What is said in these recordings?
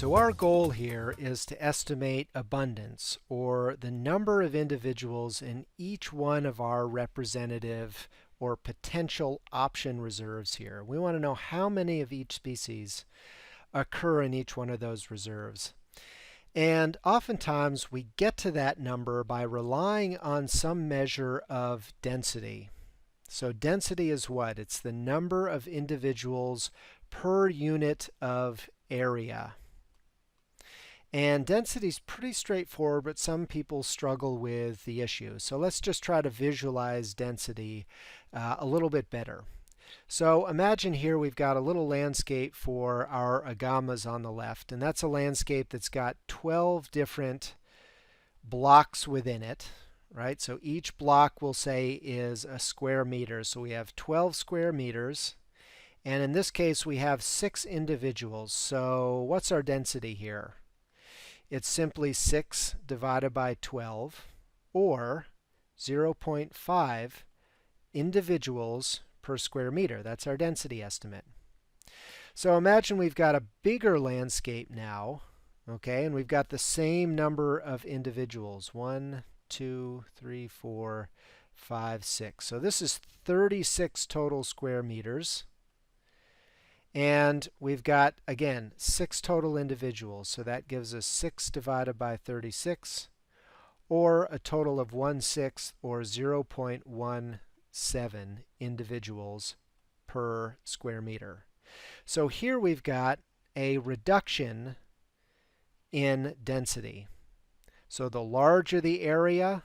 So our goal here is to estimate abundance, or the number of individuals in each one of our representative or potential option reserves here. We want to know how many of each species occur in each one of those reserves. And oftentimes we get to that number by relying on some measure of density. So density is what? It's the number of individuals per unit of area. And density is pretty straightforward, but some people struggle with the issue. So let's just try to visualize density a little bit better. So imagine here we've got a little landscape for our agamas on the left, and that's a landscape that's got 12 different blocks within it, right? So each block we'll say is a square meter. So we have 12 square meters, and in this case we have 6 individuals. So what's our density here? It's simply 6 divided by 12, or 0.5 individuals per square meter. That's our density estimate. So imagine we've got a bigger landscape now, okay, and we've got the same number of individuals. 1, 2, 3, 4, 5, 6. So this is 36 total square meters. And we've got, again, 6 total individuals. So that gives us 6 divided by 36, or a total of 1/6, or 0.17 individuals per square meter. So here we've got a reduction in density. So the larger the area,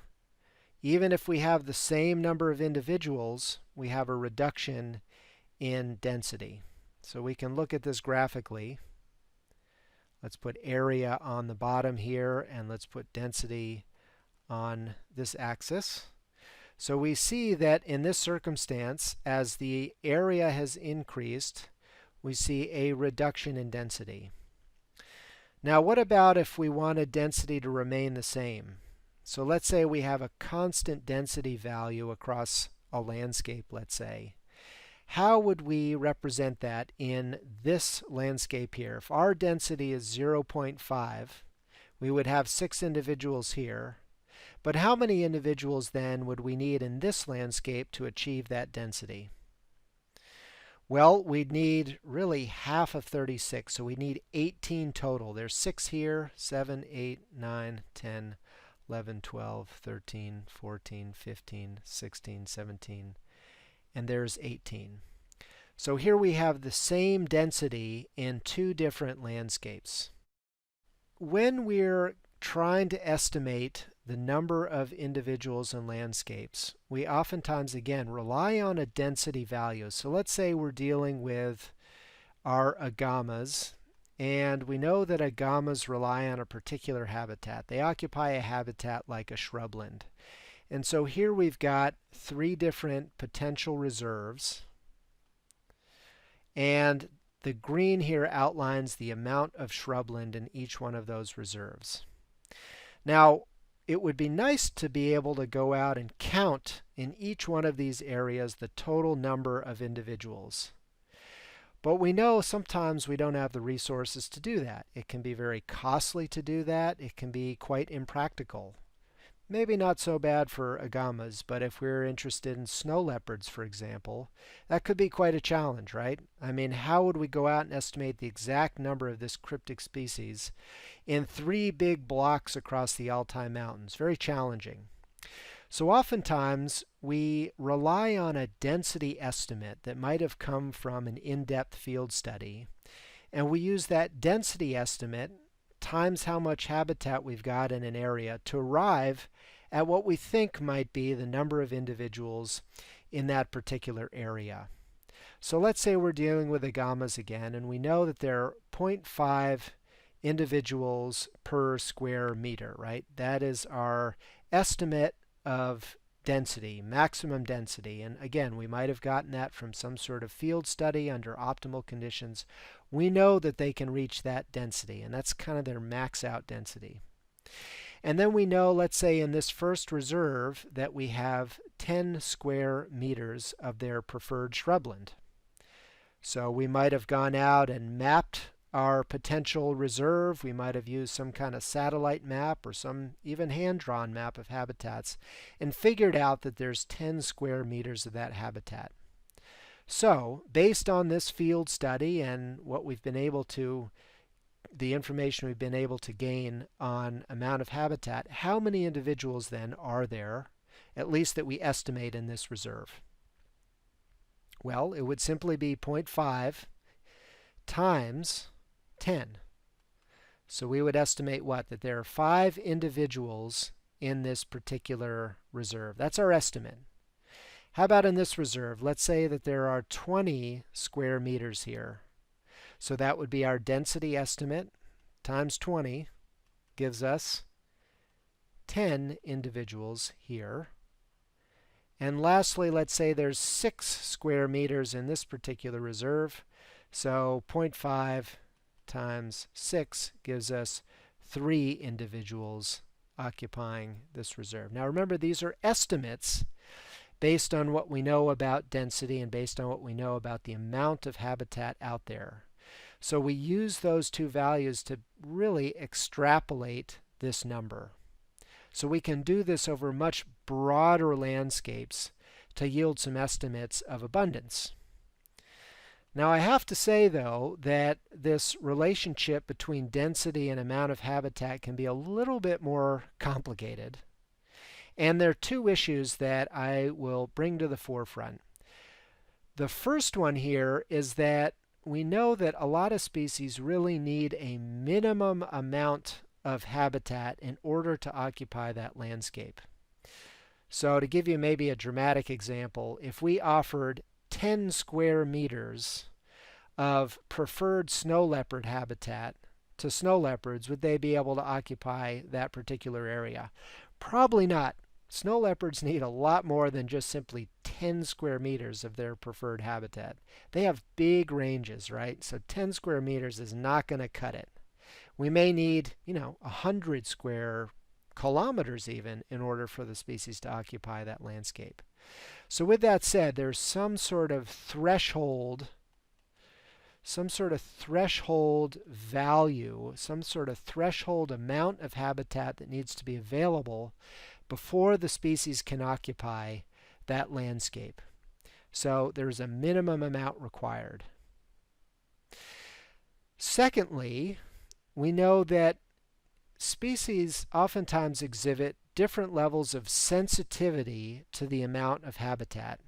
even if we have the same number of individuals, we have a reduction in density. So we can look at this graphically. Let's put area on the bottom here, and let's put density on this axis. So we see that in this circumstance, as the area has increased, we see a reduction in density. Now what about if we wanted density to remain the same? So let's say we have a constant density value across a landscape, let's say. How would we represent that in this landscape here? If our density is 0.5, we would have 6 individuals here. But how many individuals then would we need in this landscape to achieve that density? Well, we'd need really half of 36, so we need 18 total. There's 6 here, 7, 8, 9, 10, 11, 12, 13, 14, 15, 16, 17, and there's 18. So here we have the same density in 2 different landscapes. When we're trying to estimate the number of individuals in landscapes, we oftentimes, again, rely on a density value. So let's say we're dealing with our agamas, and we know that agamas rely on a particular habitat. They occupy a habitat like a shrubland. And so here we've got 3 different potential reserves, and the green here outlines the amount of shrubland in each one of those reserves. Now, it would be nice to be able to go out and count in each one of these areas the total number of individuals. But we know sometimes we don't have the resources to do that. It can be very costly to do that. It can be quite impractical. Maybe not so bad for agamas, but if we're interested in snow leopards, for example, that could be quite a challenge, right? I mean, how would we go out and estimate the exact number of this cryptic species in 3 big blocks across the Altai Mountains? Very challenging. So oftentimes we rely on a density estimate that might have come from an in-depth field study, and we use that density estimate times how much habitat we've got in an area to arrive at what we think might be the number of individuals in that particular area. So let's say we're dealing with agamas again, and we know that there are 0.5 individuals per square meter, right? That is our estimate of density, maximum density. And again, we might have gotten that from some sort of field study under optimal conditions. We know that they can reach that density, and that's kind of their max out density. And then we know, let's say in this first reserve, that we have 10 square meters of their preferred shrubland. So we might have gone out and mapped our potential reserve. We might have used some kind of satellite map or some even hand-drawn map of habitats and figured out that there's 10 square meters of that habitat. So, based on this field study and what we've been able to, the information we've been able to gain on amount of habitat, how many individuals then are there, at least that we estimate in this reserve? Well, it would simply be 0.5 times 10. So we would estimate what? That there are 5 individuals in this particular reserve. That's our estimate. How about in this reserve? Let's say that there are 20 square meters here. So that would be our density estimate times 20 gives us 10 individuals here. And lastly, let's say there's 6 square meters in this particular reserve. So 0.5 times 6 gives us 3 individuals occupying this reserve. Now remember, these are estimates based on what we know about density and based on what we know about the amount of habitat out there. So we use those two values to really extrapolate this number. So we can do this over much broader landscapes to yield some estimates of abundance. Now I have to say though that this relationship between density and amount of habitat can be a little bit more complicated. And there are two issues that I will bring to the forefront. The first one here is that we know that a lot of species really need a minimum amount of habitat in order to occupy that landscape. So to give you maybe a dramatic example, if we offered 10 square meters of preferred snow leopard habitat to snow leopards, would they be able to occupy that particular area? Probably not. Snow leopards need a lot more than just simply 10 square meters of their preferred habitat. They have big ranges, right? So 10 square meters is not going to cut it. We may need, 100 square kilometers even in order for the species to occupy that landscape. So with that said, there's some sort of threshold value, some sort of threshold amount of habitat that needs to be available before the species can occupy that landscape. So there's a minimum amount required. Secondly, we know that species oftentimes exhibit different levels of sensitivity to the amount of habitat.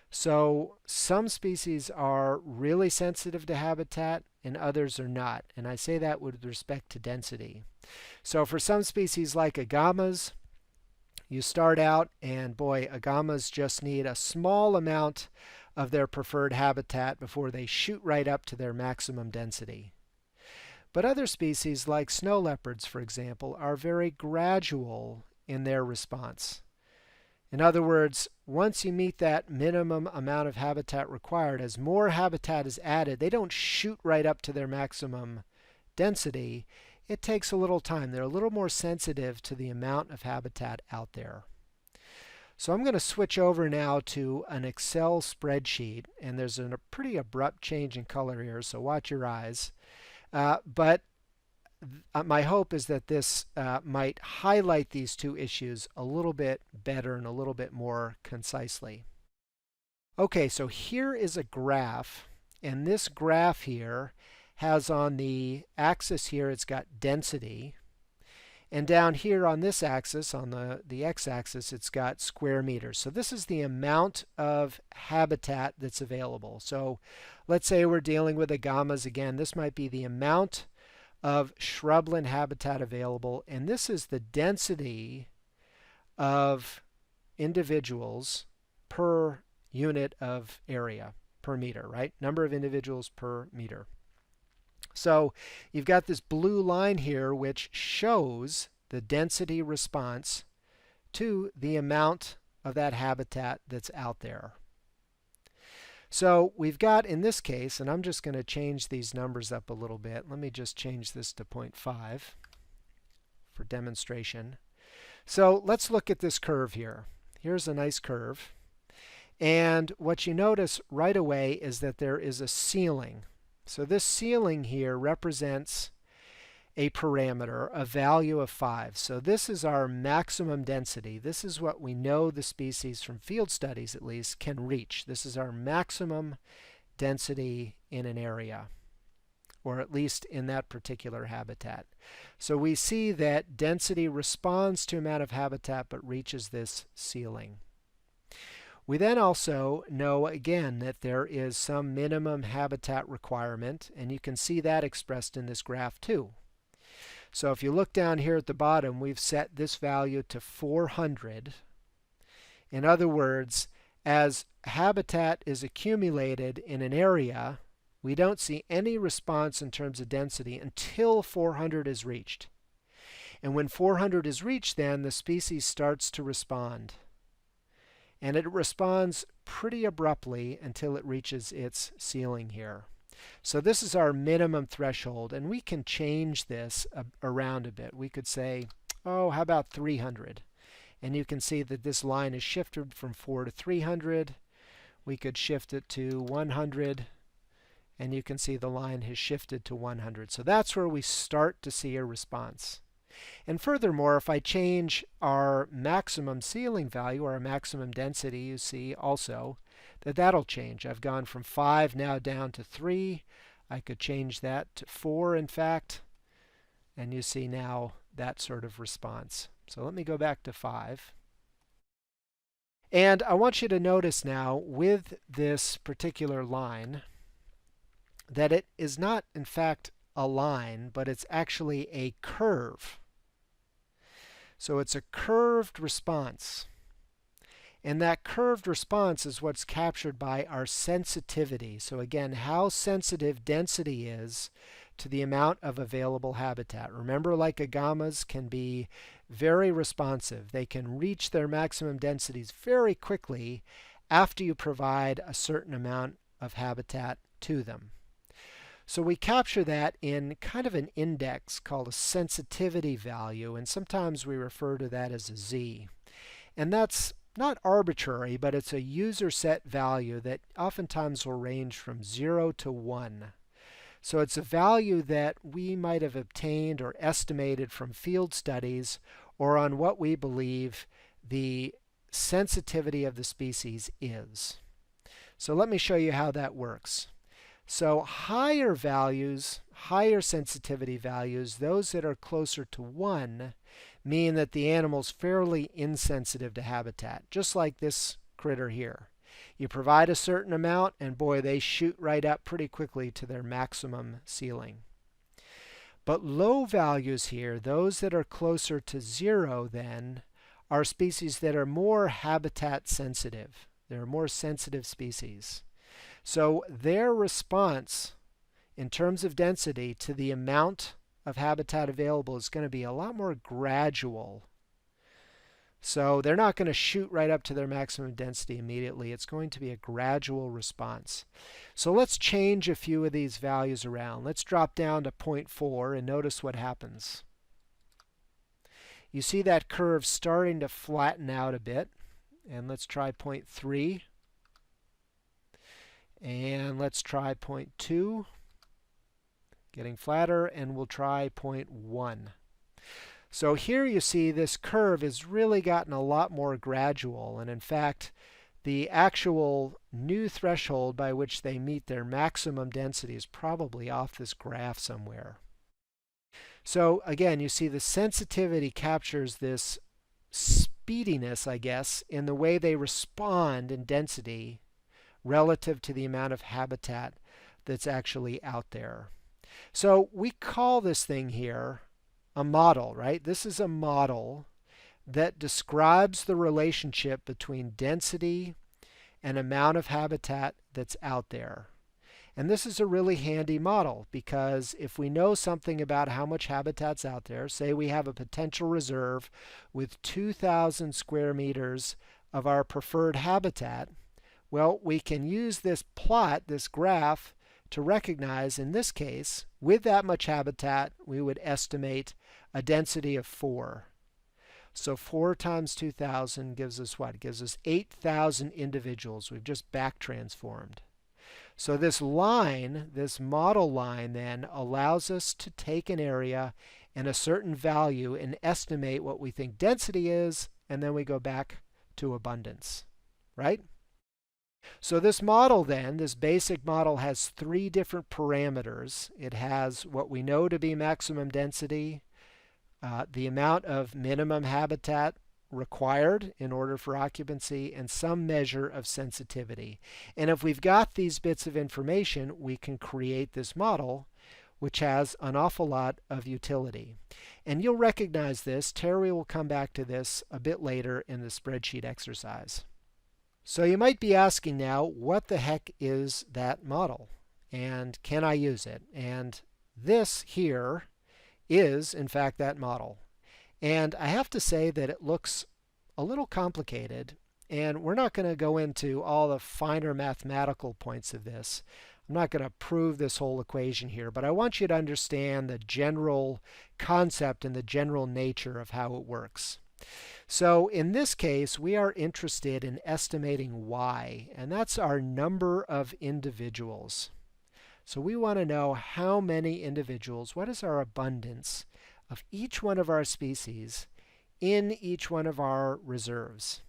So some species are really sensitive to habitat and others are not. And I say that with respect to density. So for some species like agamas, you start out and boy, agamas just need a small amount of their preferred habitat before they shoot right up to their maximum density. But other species like snow leopards, for example, are very gradual in their response. In other words, once you meet that minimum amount of habitat required, as more habitat is added, they don't shoot right up to their maximum density. It takes a little time. They're a little more sensitive to the amount of habitat out there. So I'm going to switch over now to an Excel spreadsheet, and there's a pretty abrupt change in color here, so watch your eyes. But my hope is that this might highlight these two issues a little bit better and a little bit more concisely. Okay, so here is a graph, and this graph here has on the axis here, it's got density. And down here on this axis, on the x-axis, it's got square meters. So this is the amount of habitat that's available. So let's say we're dealing with agamas again. This might be the amount of shrubland habitat available, and this is the density of individuals per unit of area, per meter, right? Number of individuals per meter. So you've got this blue line here which shows the density response to the amount of that habitat that's out there. So we've got in this case, and I'm just going to change these numbers up a little bit. Let me just change this to 0.5 for demonstration. So let's look at this curve here. Here's a nice curve. And what you notice right away is that there is a ceiling. So this ceiling here represents a parameter, a value of 5. So this is our maximum density. This is what we know the species from field studies at least can reach. This is our maximum density in an area, or at least in that particular habitat. So we see that density responds to amount of habitat but reaches this ceiling. We then also know again that there is some minimum habitat requirement, and you can see that expressed in this graph too. So if you look down here at the bottom, we've set this value to 400. In other words, as habitat is accumulated in an area, we don't see any response in terms of density until 400 is reached. And when 400 is reached, then the species starts to respond. And it responds pretty abruptly until it reaches its ceiling here. So this is our minimum threshold, and we can change this around a bit. We could say, oh, how about 300? And you can see that this line is shifted from 4 to 300. We could shift it to 100, and you can see the line has shifted to 100. So that's where we start to see a response. And furthermore, if I change our maximum ceiling value, or our maximum density, you see also that that'll change. I've gone from 5 now down to 3. I could change that to 4, in fact. And you see now that sort of response. So let me go back to 5. And I want you to notice now with this particular line that it is not, in fact, a line, but it's actually a curve. So it's a curved response. And that curved response is what's captured by our sensitivity. So again, how sensitive density is to the amount of available habitat. Remember, like agamas can be very responsive. They can reach their maximum densities very quickly after you provide a certain amount of habitat to them. So we capture that in kind of an index called a sensitivity value, and sometimes we refer to that as a Z. And that's not arbitrary, but it's a user set value that oftentimes will range from 0 to 1. So it's a value that we might have obtained or estimated from field studies or on what we believe the sensitivity of the species is. So let me show you how that works. So higher values, higher sensitivity values, those that are closer to 1, mean that the animal's fairly insensitive to habitat, just like this critter here. You provide a certain amount, and boy, they shoot right up pretty quickly to their maximum ceiling. But low values here, those that are closer to 0 then, are species that are more habitat sensitive. They're more sensitive species. So their response in terms of density to the amount of habitat available is going to be a lot more gradual. So they're not going to shoot right up to their maximum density immediately. It's going to be a gradual response. So let's change a few of these values around. Let's drop down to 0.4 and notice what happens. You see that curve starting to flatten out a bit. And let's try 0.3. And let's try 0.2. Getting flatter, and we'll try 0.1. So here you see this curve has really gotten a lot more gradual, and in fact the actual new threshold by which they meet their maximum density is probably off this graph somewhere. So again, you see the sensitivity captures this speediness, I guess, in the way they respond in density relative to the amount of habitat that's actually out there. So we call this thing here a model, right? This is a model that describes the relationship between density and amount of habitat that's out there. And this is a really handy model because if we know something about how much habitat's out there, say we have a potential reserve with 2,000 square meters of our preferred habitat, well, we can use this plot, this graph, to recognize, in this case, with that much habitat, we would estimate a density of 4. So 4 times 2,000 gives us what? It gives us 8,000 individuals. We've just back transformed. So this line, this model line then, allows us to take an area and a certain value and estimate what we think density is, and then we go back to abundance, right? So this model then, this basic model, has three different parameters. It has what we know to be maximum density, the amount of minimum habitat required in order for occupancy, and some measure of sensitivity. And if we've got these bits of information, we can create this model, which has an awful lot of utility. And you'll recognize this. Terry will come back to this a bit later in the spreadsheet exercise. So you might be asking now, what the heck is that model? And can I use it? And this here is, in fact, that model. And I have to say that it looks a little complicated, and we're not going to go into all the finer mathematical points of this. I'm not going to prove this whole equation here, but I want you to understand the general concept and the general nature of how it works. So in this case, we are interested in estimating y, and that's our number of individuals. So we want to know how many individuals, what is our abundance of each one of our species in each one of our reserves.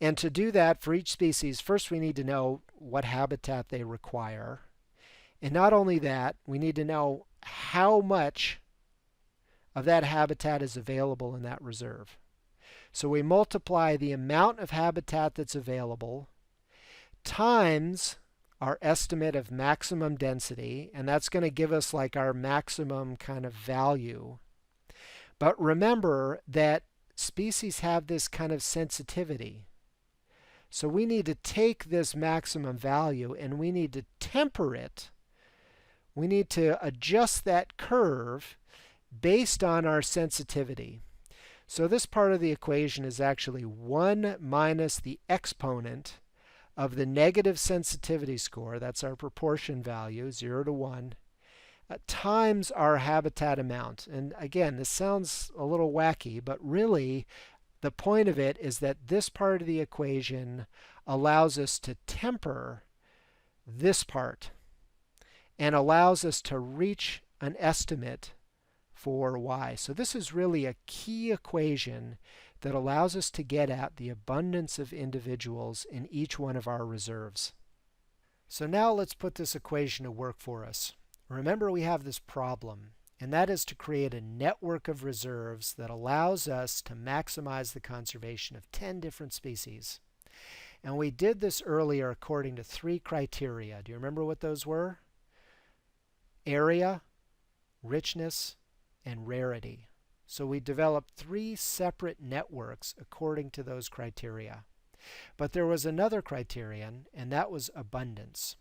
And to do that for each species, first we need to know what habitat they require. And not only that, we need to know how much of that habitat is available in that reserve. So we multiply the amount of habitat that's available times our estimate of maximum density, and that's going to give us like our maximum kind of value. But remember that species have this kind of sensitivity. So we need to take this maximum value and we need to temper it. We need to adjust that curve based on our sensitivity. So this part of the equation is actually 1 minus the exponent of the negative sensitivity score, that's our proportion value, 0 to 1, times our habitat amount. And again, this sounds a little wacky, but really the point of it is that this part of the equation allows us to temper this part and allows us to reach an estimate for y. So this is really a key equation that allows us to get at the abundance of individuals in each one of our reserves. So now let's put this equation to work for us. Remember, we have this problem, and that is to create a network of reserves that allows us to maximize the conservation of 10 different species. And we did this earlier according to 3 criteria. Do you remember what those were? Area, richness, and rarity. So we developed 3 separate networks according to those criteria. But there was another criterion, and that was abundance.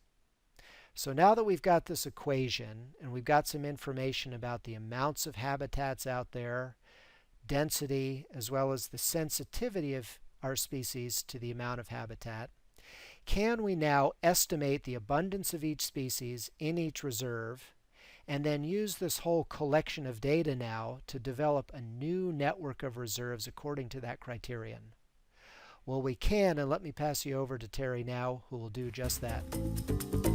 So now that we've got this equation and we've got some information about the amounts of habitats out there, density, as well as the sensitivity of our species to the amount of habitat, can we now estimate the abundance of each species in each reserve and then use this whole collection of data now to develop a new network of reserves according to that criterion? Well, we can, and let me pass you over to Terry now, who will do just that.